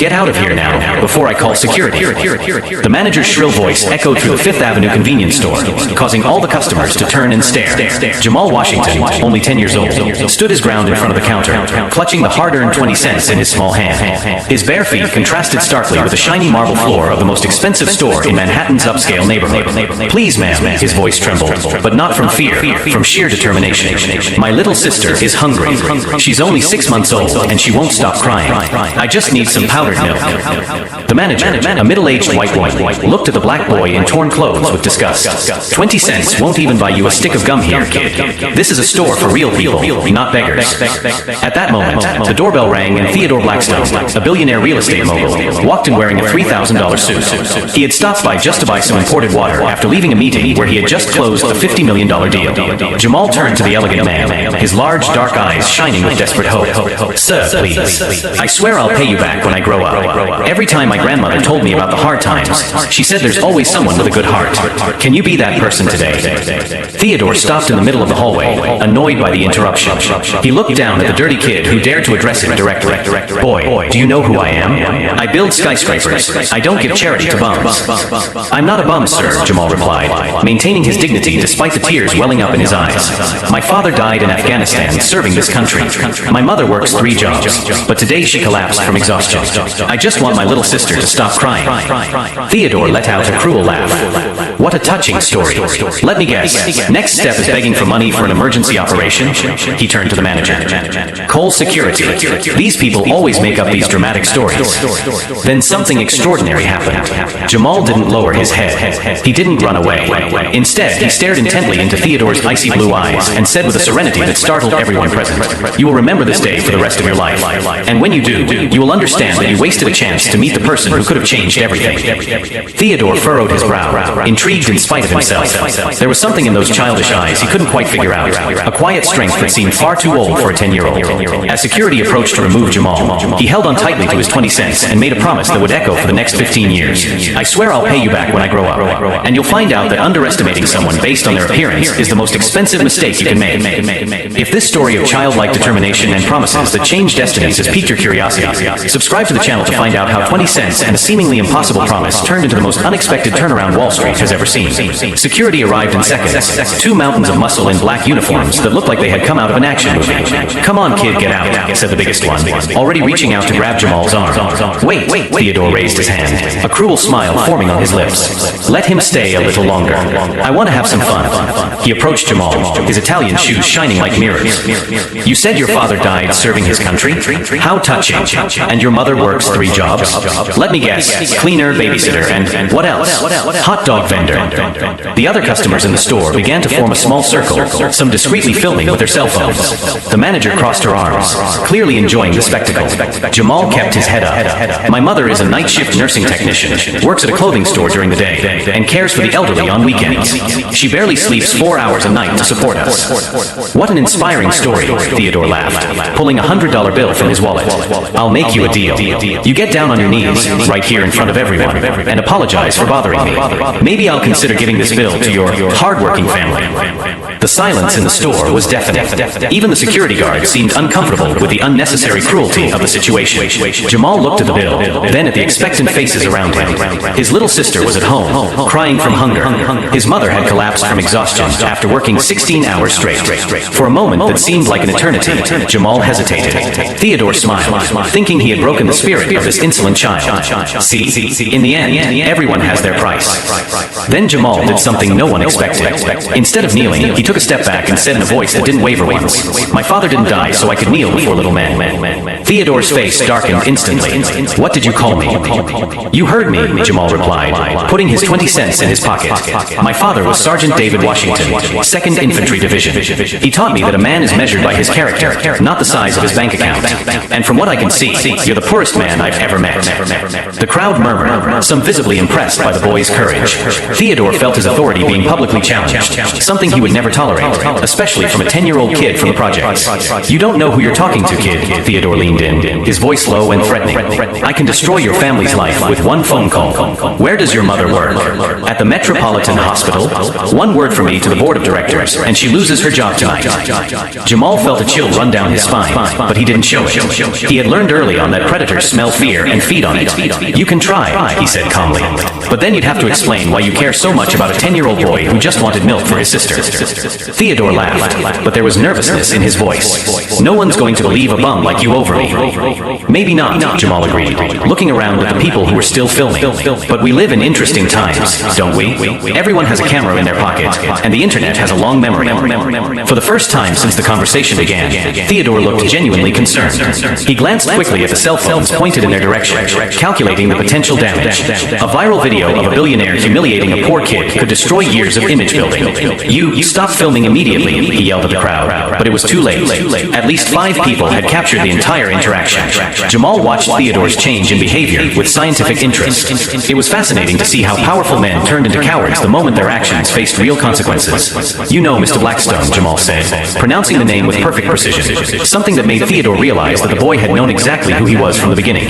Get out of here now, before I call security. The manager's shrill voice echoed through the Fifth Avenue convenience store, causing all the customers to turn and stare. Jamal Washington, only 10 years old, stood his ground in front of the counter, clutching the hard-earned 20 cents in his small hand. His bare feet contrasted starkly with the shiny marble floor of the most expensive store in Manhattan's upscale neighborhood. Please, ma'am, his voice trembled, but not from fear, from sheer determination. My little sister is hungry. She's only 6 months old, and she won't stop crying. I just need some powdered milk. The manager, a middle-aged white woman, looked at the black boy in torn clothes with disgust. 20 cents won't even buy you a stick of gum here, kid. This is a store for real people, not beggars. At that moment, the doorbell rang and Theodore Blackstone, a billionaire real estate mogul, walked in wearing a $3,000 suit. He had stopped by just to buy some imported water after leaving a meeting where he had just closed a $50 million deal. Jamal turned to the elegant man, his large dark eyes shining with desperate hope. Sir, please. I swear I'll pay you back when I grow up. Every time my grandmother told me about the hard times, she said there's always someone with a good heart. Can you be that person today? Theodore stopped in the middle of the hallway, annoyed by the interruption. He looked down at the dirty kid who dared to address him directly. Boy, do you know who I am? I build skyscrapers. I don't give charity to bums. I'm not a bum, sir, Jamal replied, maintaining his dignity despite the tears welling up in his eyes. My father died in Afghanistan serving this country. My mother works 3 jobs, but today she collapsed from exhaustion. I just want my little sister to stop crying. Theodore let out a cruel laugh. What a touching story. Let me guess. Next step is begging for money for an emergency operation? He turned to the manager. Cole Security. These people always make up these dramatic stories. Then something extraordinary happened. Jamal didn't lower his head. He didn't run away. Instead, he stared intently into Theodore's icy blue eyes and said with a serenity that startled everyone present, "You will remember this day for the rest of your life. And when you do, you will understand that you wasted a chance to meet the person who could have changed everything." Theodore furrowed his brow, intrigued in spite of himself. There was something in those childish eyes he couldn't quite figure out, a quiet strength that seemed far too old for a 10-year-old. As security approached to remove Jamal, he held on tightly to his 20 cents and made a promise that would echo for the next 15 years. "I swear I'll pay you back when I grow up, and you'll find out that underestimating someone based on their appearance is the most expensive mistake you can make." If this story of childlike determination and promises that change destinies has piqued your curiosity, subscribe to the channel to find out how 20 cents and a seemingly impossible promise turned into the most unexpected turnaround Wall Street has ever seen. Security arrived in seconds, 2 mountains of muscle in black uniforms that looked like they had come out of an action movie. "Come on, kid, get out," said the biggest one, already reaching out to grab Jamal's arm. Wait, Theodore raised his hand, a cruel smile forming on his lips. "Let him stay a little longer. I want to have some fun." He approached Jamal, his Italian shoes shining like mirrors. "You said your father died serving his country? How touching. And your mother works 3 jobs? Let me guess, cleaner, babysitter, and what else? Hot dog vendor." The other customers in the store began to form a small circle, some discreetly filming with their cell phones. The manager crossed her arms, clearly enjoying the spectacle. Jamal kept his head up. "My mother is a night shift nursing technician, works at a clothing store during the day, and cares for the elderly on weekends. She barely sleeps 4 hours a night to support us." "What an inspiring story," Theodore laughed, pulling a $100 bill from his wallet. "I'll make you a deal. You get down on your knees, right here in front of everyone, and apologize for bothering me. Maybe I'll consider giving this bill to your hardworking family." The silence in the store was deafening. Even the security guard seemed uncomfortable with the unnecessary cruelty of the situation. Jamal looked at the bill, then at the expectant faces around him. His little sister was at home, crying from hunger. His mother had collapsed from exhaustion after working 16 hours straight. For a moment that seemed like an eternity, Jamal hesitated. Theodore smiled, thinking he had broken the spirit of this insolent child. See, in the end, everyone has their price. Then Jamal did something no one expected. Instead of kneeling, he took a step back and said in a voice that didn't waver once, "My father didn't die so I could kneel before little men." Theodore's face darkened instantly. "What did you call me?" "You heard me," Jamal replied, putting his 20 cents in his pocket. "My father was Sergeant David Washington, 2nd Infantry Division. He taught me that a man is measured by his character, not the size of his bank account. And from what I can see, you're the poorest man I've ever met." The crowd murmured, some visibly impressed by the boy's courage. Theodore felt his authority being publicly challenged, something he would never tolerate, especially from a 10-year-old kid from the projects. "You don't know who you're talking to, kid," Theodore leaned in, his voice low and threatening. "I can destroy your family's life with one phone call. Where does your mother work?" "At the Metropolitan Hospital. One word from me to the board of directors, and she loses her job tonight." Jamal felt a chill run down his spine, but he didn't show it. He had learned early on that predators smell fear and feed on it. You can try, he said calmly. But then you'd have to explain why you care so much about a 10-year-old boy who just wanted milk for his sister. Theodore laughed, but there was nervousness in his voice. No one's going to believe a bum like you over me. Maybe not, Jamal agreed, looking around at the people who were still filming. But we live in interesting times, don't we? Everyone has a camera in their pocket, and the internet has a long memory. For the first time since the conversation began, Theodore looked genuinely concerned. He glanced quickly at the cell phones pointed in their direction, calculating the potential damage. A viral video of a billionaire humiliating a poor kid could destroy years of image building. You stop filming immediately, he yelled at the crowd, but it was too late. At least 5 people had captured the entire interaction. Jamal watched Theodore's change in behavior with scientific interest. It was fascinating to see how powerful men turned into cowards the moment their actions faced real consequences. You know, Mr. Blackstone, Jamal said, pronouncing the name with perfect precision, something that made Theodore realize that the boy had known exactly who he was from the beginning.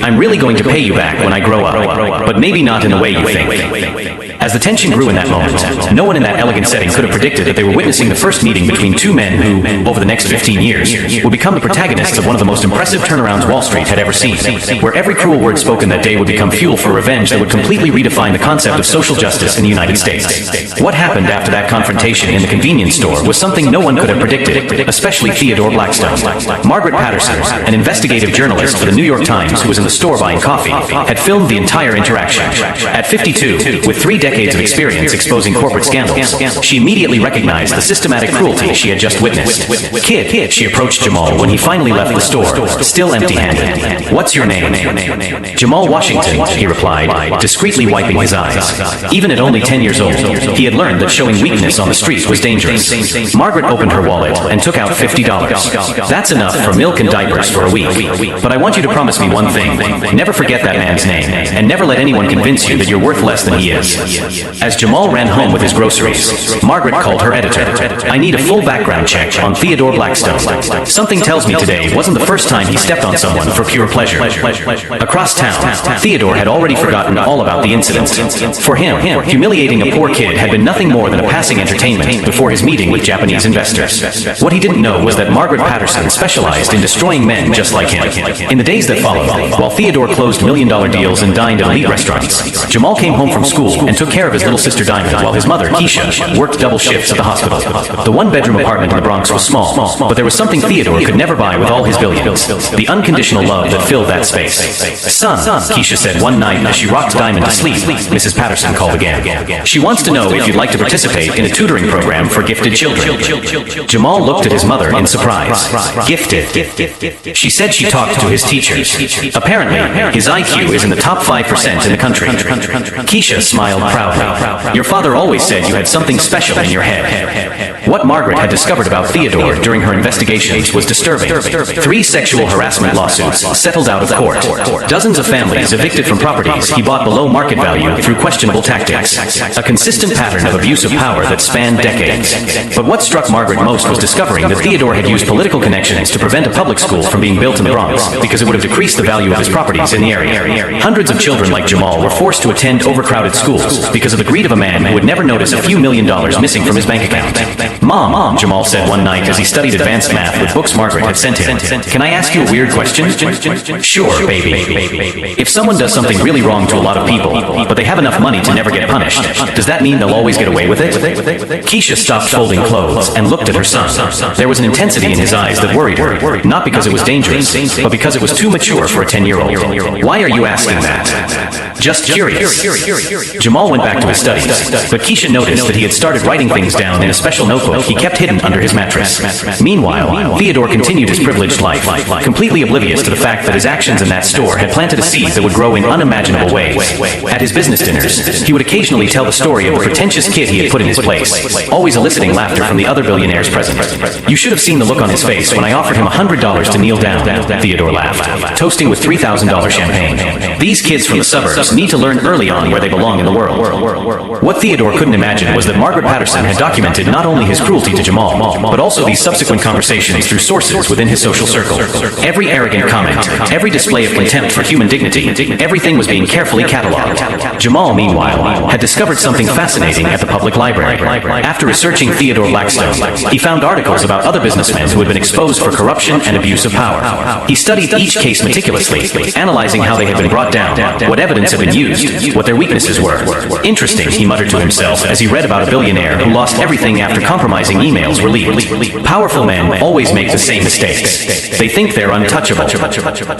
I'm really going to pay you back when I grow up, but maybe not in the way you think. As the tension grew in that moment, no one in that elegant setting could have predicted that they were witnessing the first meeting between 2 men who, over the next 15 years, would become the protagonists of one of the most impressive turnarounds Wall Street had ever seen, where every cruel word spoken that day would become fuel for revenge that would completely redefine the concept of social justice in the United States. What happened after that confrontation in the convenience store was something no one could have predicted, especially Theodore Blackstone. Margaret Patterson, an investigative journalist for the New York Times who was in the store buying coffee, had filmed the entire interaction. At 52, with 3 decades of experience exposing corporate scandals, she immediately recognized the systematic cruelty she had just witnessed. Kid, she approached Jamal when he finally left the store, still empty-handed. What's your name? Jamal Washington, he replied, discreetly wiping his eyes. Even at only 10 years old, he had learned that showing weakness on the street was dangerous. Margaret opened her wallet and took out $50. That's enough for milk and diapers for a week. But I want you to promise me one thing. Never forget that man's name, and never let anyone convince you that you're worth less than he is. As Jamal ran home with his groceries, Margaret called her editor. I need a full background check on Theodore Blackstone. Something tells me today wasn't the first time he stepped on someone for pure pleasure. Across town, Theodore had already forgotten all about the incident. For him, humiliating a poor kid had been nothing more than a passing entertainment before his meeting with Japanese investors. What he didn't know was that Margaret Patterson specialized in destroying men just like him. In the days that followed, while Theodore closed million-dollar deals and dined at elite restaurants, Jamal came home from school and took care of his little sister Diamond while his mother, Keisha, worked double shifts at the hospital. The one-bedroom apartment in the Bronx was small, but there was something Theodore could never buy with all his billions: the unconditional love that filled that space. Son, Keisha said one night as she rocked Diamond to sleep. Mrs. Patterson called again. She wants to know if you'd like to participate in a tutoring program for gifted children. Jamal looked at his mother in surprise. Gifted. She said she talked to his teachers. Apparently, his IQ is in the top 5% in the country. Keisha smiled proudly. Your father always said you had something special in your head. What Margaret had discovered about Theodore during her investigations was disturbing. 3 sexual harassment lawsuits settled out of court. Dozens of families evicted from properties he bought below market value through questionable tactics. A consistent pattern of abuse of power that spanned decades. But what struck Margaret most was discovering that Theodore had used political connections to prevent a public school from being built in the Bronx because it would have decreased the value of his properties in the area. Hundreds of children like Jamal were forced to attend overcrowded schools because of the greed of a man who would never notice a few $1 million missing from his bank account. Mom, Jamal said one night as he studied advanced math with books Margaret had sent him. Can I ask you a weird question? Sure, baby. If someone does something really wrong to a lot of people, but they have enough money to never get punished, does that mean they'll always get away with it? Keisha stopped folding clothes and looked at her son. There was an intensity in his eyes that worried her, not because it was dangerous, but because it was too mature for a 10-year-old. Why are you asking that? Just curious. Jamal went back to his studies, but Keisha noticed that he had started writing things down in a special notebook he kept hidden under his mattress. Meanwhile, Theodore continued his privileged life, completely oblivious to the fact that his actions in that store had planted a seed that would grow in unimaginable ways. At his business dinners, he would occasionally tell the story of the pretentious kid he had put in his place, always eliciting laughter from the other billionaires present. You should have seen the look on his face when I offered him $100 to kneel down, Theodore laughed, toasting with $3,000 champagne. These kids from the suburbs suburbs need to learn early on where they belong in the world. What Theodore couldn't imagine was that Margaret Patterson had documented not only his cruelty to Jamal, but also these subsequent conversations through sources within his social circle. Every arrogant comment, every display of contempt for human dignity, everything was being carefully catalogued. Jamal, meanwhile, had discovered something fascinating at the public library. After researching Theodore Blackstone, he found articles about other businessmen who had been exposed for corruption and abuse of power. He studied each case meticulously, analyzing how they had been brought down, what evidence had been used, what their weaknesses were. Interesting, he muttered to himself as he read about a billionaire who lost everything after compromising emails were leaked. Powerful men always make the same mistakes. They think they're untouchable.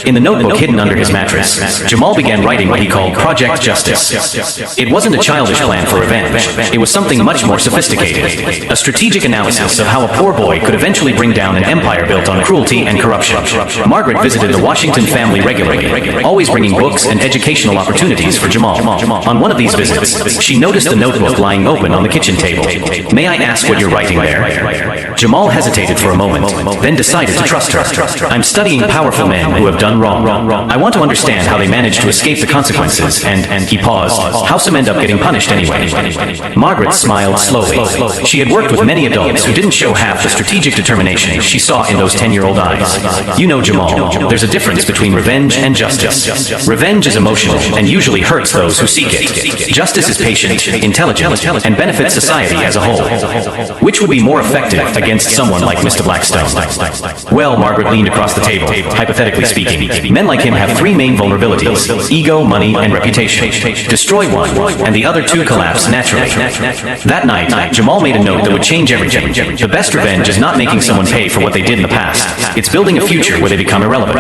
In the notebook hidden under his mattress, Jamal began writing what he called Project Justice. It wasn't a childish plan for revenge. It was something much more sophisticated. A strategic analysis of how a poor boy could eventually bring down an empire built on cruelty and corruption. Margaret visited the Washington family regularly, always bringing books and educational opportunities for Jamal. On one of these visits, she noticed a notebook lying open on the kitchen table. "May I ask what you're writing there?" Jamal hesitated for a moment, then decided to trust her. "I'm studying powerful men who have done wrong. I want to understand how they managed to escape the consequences, and he paused, how some end up getting punished anyway." Margaret smiled slowly. She had worked with many adults who didn't show half the strategic determination she saw in those 10-year-old eyes. "You know, Jamal, there's a difference between revenge and justice. Revenge is emotional and usually hurts those who seek it. Justice is patient, intelligent, and benefits society as a whole. Which would be more effective against someone like Mr. Blackstone?" "Well," Margaret leaned across the table, hypothetically speaking, "men like him have three main vulnerabilities: ego, money, and reputation. Destroy one, and the other two collapse naturally." That night, Jamal made a note that would change everything. The best revenge is not making someone pay for what they did in the past. It's building a future where they become irrelevant.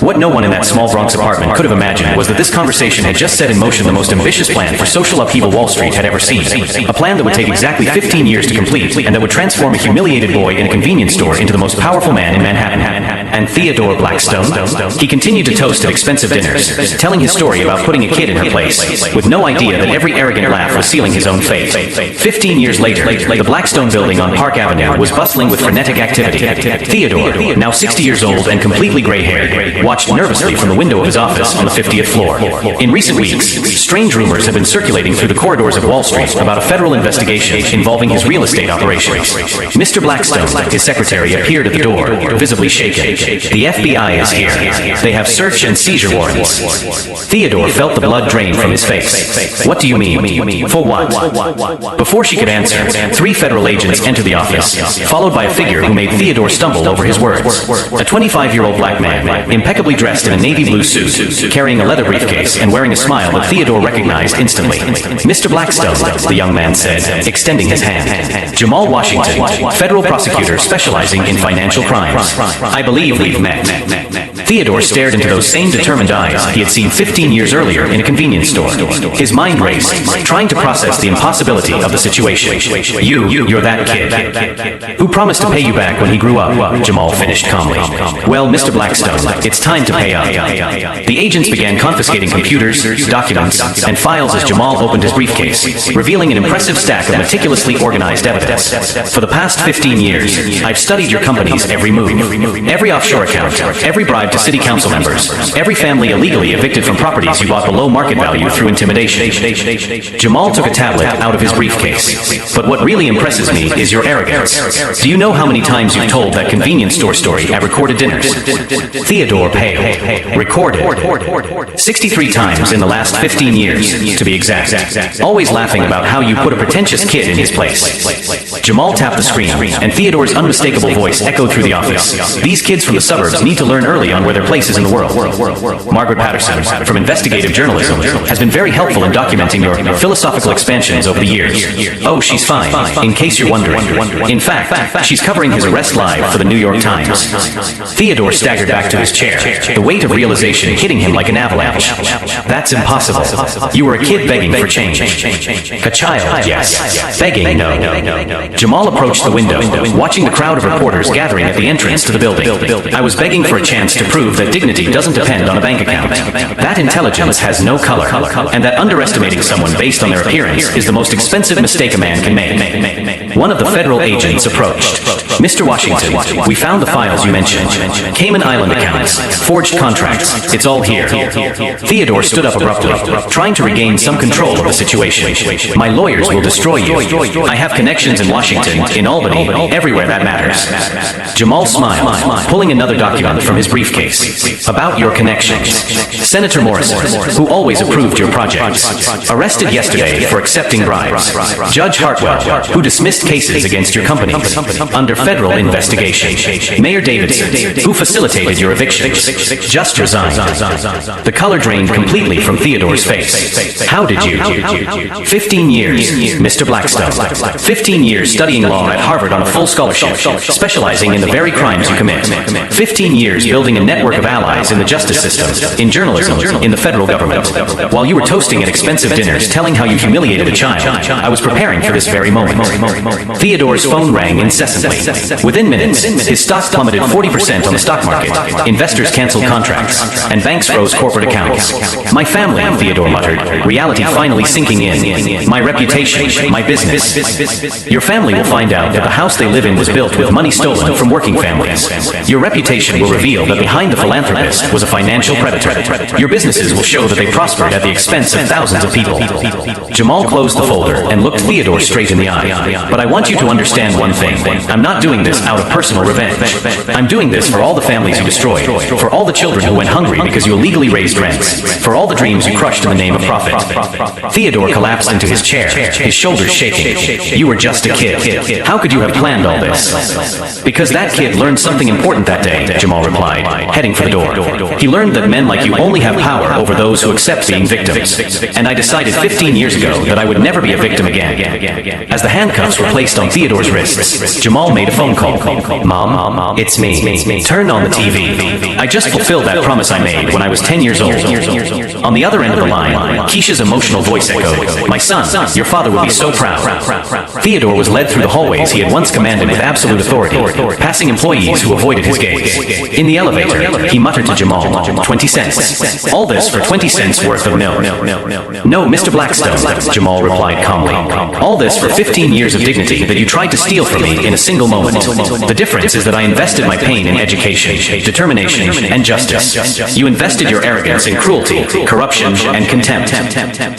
What no one in that small Bronx apartment could have imagined was that this conversation had just set in motion the most ambitious plan for social upheaval Wall Street had ever seen. A plan that would take exactly 15 years to complete, and that would transform a humiliated boy in a convenience store into the most powerful man in Manhattan. And Theodore Blackstone? He continued to toast at expensive dinners, telling his story about putting a kid in her place, with no idea that every arrogant laugh was sealing his own fate. 15 years later, the Blackstone building on Park Avenue was bustling with frenetic activity. Theodore, now 60 years old and completely gray-haired, watched nervously from the window of his office on the 50th floor. In recent weeks, strange rumors have been circulating through the corridors of Wall Street about a federal investigation involving his real estate operations. Mr. Blackstone, his secretary, appeared at the door, visibly shaken. "The FBI is here. They have search and seizure warrants." Theodore felt the blood drain from his face. "What do you mean? For what?" Before she could answer, 3 federal agents entered the office, followed by a figure who made Theodore stumble over his words. A 25-year-old black man, impeccably dressed in a navy blue suit, carrying a leather briefcase and wearing a smile that Theodore recognized instantly. "Mr. Blackstone," the young man said, extending his hand. "Jamal Washington, federal prosecutor specializing in financial crimes. I believe we've met." Theodore stared into those same determined eyes he had seen 15 years earlier in a convenience store. His mind raced, trying to process the impossibility of the situation. You're that kid who promised to pay you back when he grew up," Jamal finished calmly. "Well, Mr. Blackstone, it's time to pay up." The agents began confiscating computers, documents, and files as Jamal opened his briefcase, revealing an impressive stack of meticulously organized evidence. "For the past 15 years, I've studied your company's every move, every offshore account, every bribe to city council members, every family illegally evicted from properties you bought below market value through intimidation." Jamal took a tablet out of his briefcase. "But what really impresses me is your arrogance. Do you know how many times you've told that convenience store story at recorded dinners?" Theodore paled. "Recorded? 63 times in the last 15 years, to be exact. Always laughing about how you put a pretentious kid in his place." Jamal tapped the screen, and Theodore's unmistakable voice echoed through the office. "These kids from the suburbs need to learn early on where their place is in the world. Margaret Patterson, from investigative journalism, has been very helpful in documenting your philosophical expansions over the years. Oh, she's fine, in case you're wondering. In fact, she's covering his arrest live for the New York Times." Theodore staggered back to his chair, the weight of realization hitting him like an avalanche. "That's impossible. You were a kid begging for change." "A child, yes. Begging, no." Jamal approached the window, watching the crowd of reporters gathering at the entrance to the building. "I was begging for a chance to to prove that dignity doesn't depend on a bank account. That intelligence has no color, and that underestimating someone based on their appearance is the most expensive mistake a man can make. One of the federal agents approached. Mr. Washington, we found the files you mentioned. Cayman Island accounts, forged contracts, it's all here. Theodore stood up abruptly, trying to regain some control of the situation. My lawyers will destroy you. I have connections in Washington, in Albany, everywhere that matters. Jamal smiled, pulling another document from his briefcase. About your connections. Senator Morrison, who always approved your projects, arrested yesterday for accepting bribes. Judge Hartwell, who dismissed cases against your companies under federal investigation. Mayor Davidson, who facilitated your evictions, just resigned. The color drained completely from Theodore's face. How did you? 15 years, Mr. Blackstone. 15 years studying law at Harvard on a full scholarship, specializing in the very crimes you commit. 15 years building a network of allies in the justice system, in journalism, in the federal government. While you were toasting at expensive dinners telling how you humiliated a child, I was preparing for this very moment. Theodore's phone rang incessantly. Within minutes, his stock plummeted 40% on the stock market. Investors canceled contracts, and banks froze corporate accounts. My family, Theodore muttered, reality finally sinking in. My reputation, my business. Your family will find out that the house they live in was built with money stolen from working families. Your reputation will reveal that behind the philanthropist was a financial predator. Your businesses will show that they prospered at the expense of thousands of people. Jamal closed the folder and looked Theodore straight in the eye. But I want you to understand one thing. I'm not doing this out of personal revenge. I'm doing this for all the families you destroyed, for all the children who went hungry because you illegally raised rents, for all the dreams you crushed in the name of profit. Theodore collapsed into his chair, his shoulders shaking. You were just a kid. How could you have planned all this? Because that kid learned something important that day, Jamal replied, heading for the door. He learned that men like you only have power over those who accept being victims. And I decided 15 years ago that I would never be a victim again. As the handcuffs were placed on Theodore's wrists, Jamal made a phone call. Mom, it's me. Turn on the TV. I just fulfilled that promise I made when I was 10 years old. On the other end of the line, Keisha's emotional voice echoed, my son, your father will be so proud. Theodore was led through the hallways he had once commanded with absolute authority, passing employees who avoided his gaze. In the elevator, he muttered to Jamal, 20 cents. All this for 20 cents worth of milk. No, Mr. Blackstone, Jamal replied calmly. All this for 15 years of dignity that you tried to steal from me in a single moment. The difference is that I invested my pain in education, determination, and justice. You invested your arrogance in cruelty, corruption, and contempt.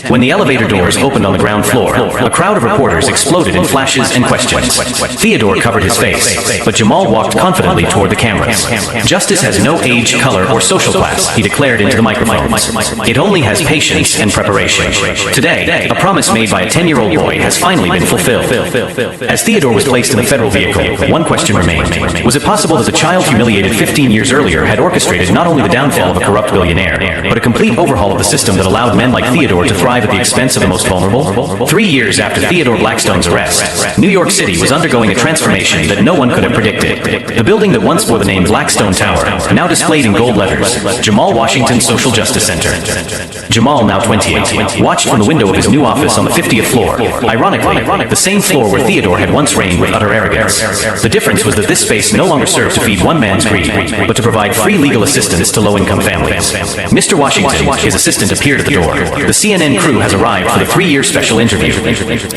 When the elevator doors opened on the ground floor, a crowd of reporters exploded in flashes and questions. Theodore covered his face, but Jamal walked confidently toward the cameras. Justice has no age, color, or social class, he declared into the microphone. It only has patience and preparation. Today, a promise made by a 10-year-old boy has finally been fulfilled. As Theodore was placed in the federal vehicle, one question remained. Was it possible that the child humiliated 15 years earlier had orchestrated not only the downfall of a corrupt billionaire, but a complete overhaul of the system that allowed men like Theodore to thrive at the expense of the most vulnerable? 3 years after Theodore Blackstone's arrest, New York City was undergoing a transformation that no one could have predicted. The building that once bore the name Blackstone Tower, now displayed in gold letters, Jamal Washington Social Justice Center. Jamal, now 28, watched from the window of his new office on the 50th floor. Ironically, the same floor where Theodore had once reigned with utter arrogance. The difference was that this space no longer served to feed one man's greed, but to provide free legal assistance to low-income families. Mr. Washington, his assistant, appeared at the door. The CNN crew has arrived for the 3-year special interview.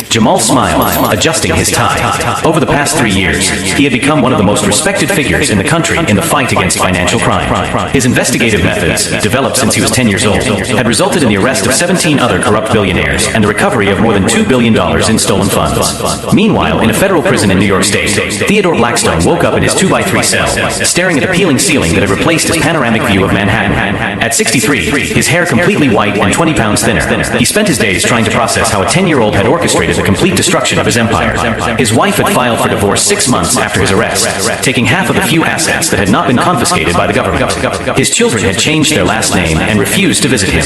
Jamal smiled, adjusting his tie. Over the past 3 years, he had become one of the most respected figures in the country in the fight against financial crime. His investigative methods, developed since he was 10 years old, had resulted in the arrest of 17 other corrupt billionaires and the recovery of more than $2 billion in stolen funds. Meanwhile, in a federal prison in New York State, Theodore Blackstone woke up in his 2x3 cell, staring at a peeling ceiling that had replaced his panoramic view of Manhattan. At 63, his hair completely white and 20 pounds thinner, he spent his days trying to process how a 10-year-old had orchestrated the complete destruction of his empire. His wife had filed for divorce 6 months after his arrest, taking half of the few assets that had not been confiscated by the government. His children had changed their last name and refused to visit him.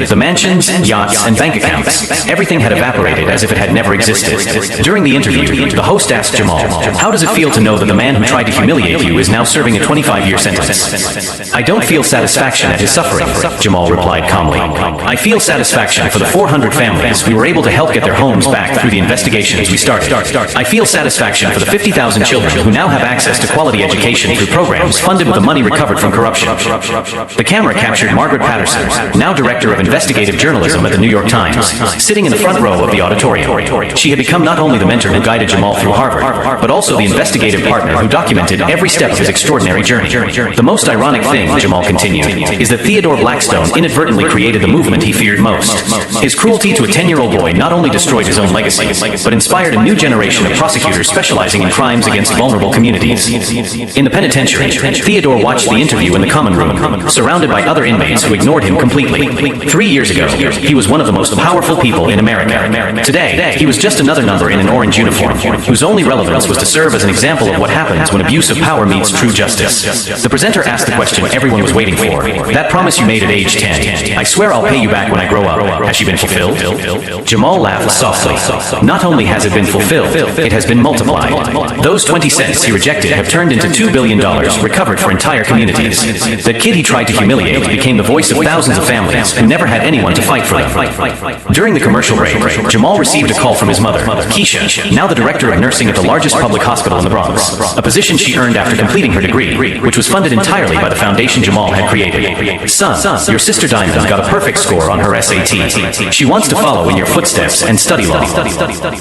The mansions, yachts, and bank accounts, everything had evaporated as if it had never existed. During the interview, the host asked Jamal, how does it feel to know that the man who tried to humiliate you is now serving a 25-year sentence? I don't feel satisfaction at his suffering, Jamal replied calmly. I feel satisfaction for the 400 families we were able to help get their homes back through the investigations we started. I feel satisfaction for the 50,000 children who now have access to quality education through programs funded with the money recovered from corruption. The camera captured Margaret Patterson, now director of investigative journalism at the New York Times, sitting in the front row of the auditorium. She had become not only the mentor who guided Jamal through Harvard, but also the investigative partner who documented every step of his extraordinary journey. The most ironic thing, Jamal continued, is that Theodore Blackstone inadvertently created the movement he feared most. His cruelty to a 10-year-old boy not only destroyed his own legacy, but inspired a new generation of prosecutors specializing in crimes against vulnerable communities. In the penitentiary, Theodore watched the interview in the common room, surrounded by other inmates who ignored him completely. 3 years ago, he was one of the most powerful people in America. Today, he was just another number in an orange uniform, whose only relevance was to serve as an example of what happens when abuse of power meets true justice. The presenter asked the question everyone was waiting for. That promise you made at age 10, I swear I'll pay you back when I grow up. Has she been fulfilled? Jamal laughed softly. Not only has it been fulfilled, it has been multiplied. Those 20 cents he rejected have turned into $2 billion recovered for entire communities. The kid he tried to humiliate became the voice of thousands of families who never had anyone to fight for them. During the commercial break, Jamal received a call from his mother, Keisha, now the director of nursing at the largest public hospital in the Bronx, a position she earned after completing her degree, which was funded entirely by the foundation Jamal had created. Son, your sister Diamond got a perfect score on her SAT. She wants to follow in your footsteps and study law.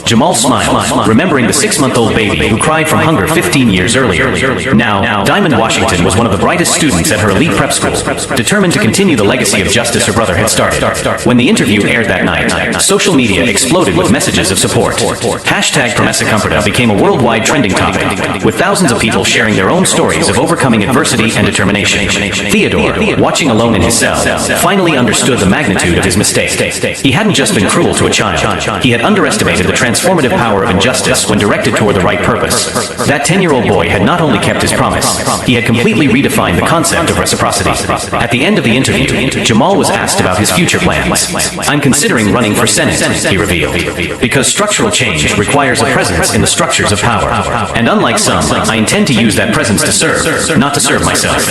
Jamal smiled, remembering the 6-month-old baby who cried from hunger 15 years earlier. Now, Diamond Washington was one of the brightest students at her elite prep school, determined to continue the legacy of justice her brother had started. When the interview aired that night, social media exploded with messages of support. Hashtag Promessa Cumberta became a worldwide trending topic, with thousands of people sharing their own stories of overcoming adversity and determination. Theodore, watching alone in his cell, finally understood the magnitude of his mistake. He hadn't just been cruel to a child. He had underestimated the transformative power of injustice when directed toward the right purpose. That 10-year-old boy had not only kept his promise, he had completely redefined the concept of reciprocity. At the end of the interview, Jamal was asked about his future plans. I'm considering running for Senate, he revealed, because structural change requires a presence in the structures of power. And unlike some, I intend to use that presence to serve, not to serve myself.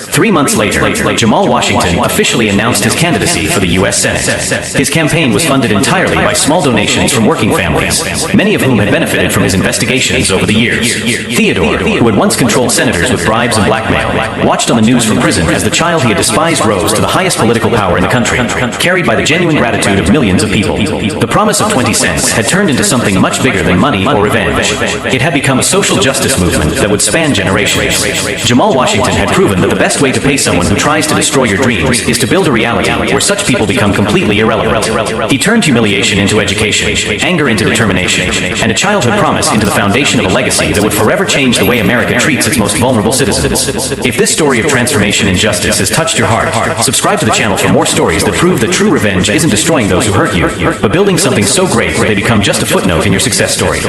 3 months later, Jamal Washington officially announced his candidacy for the U.S. Senate. His campaign was funded entirely by small donations from working families, many of whom had benefited from his investigations over the years. Theodore, who had once controlled senators with bribes and blackmail, watched on the news from prison as the child he had despised rose to the highest political power in the country, carried by the genuine gratitude of millions of people. The promise of 20 cents had turned into something much bigger than money or revenge. It had become a social justice movement that would span generations. Jamal Washington had proven that the best way to pay someone who tries to destroy your dreams is to build a reality where such people become completely irrelevant. He turned humiliation into education, anger into determination, and a childhood promise into the foundation of a legacy that would forever change the way America treats its most vulnerable citizens. If this story of transformation and justice has touched your heart, subscribe to the channel for more stories that prove that true revenge isn't destroying those who hurt you, but building something so great that they become just a footnote in your success story.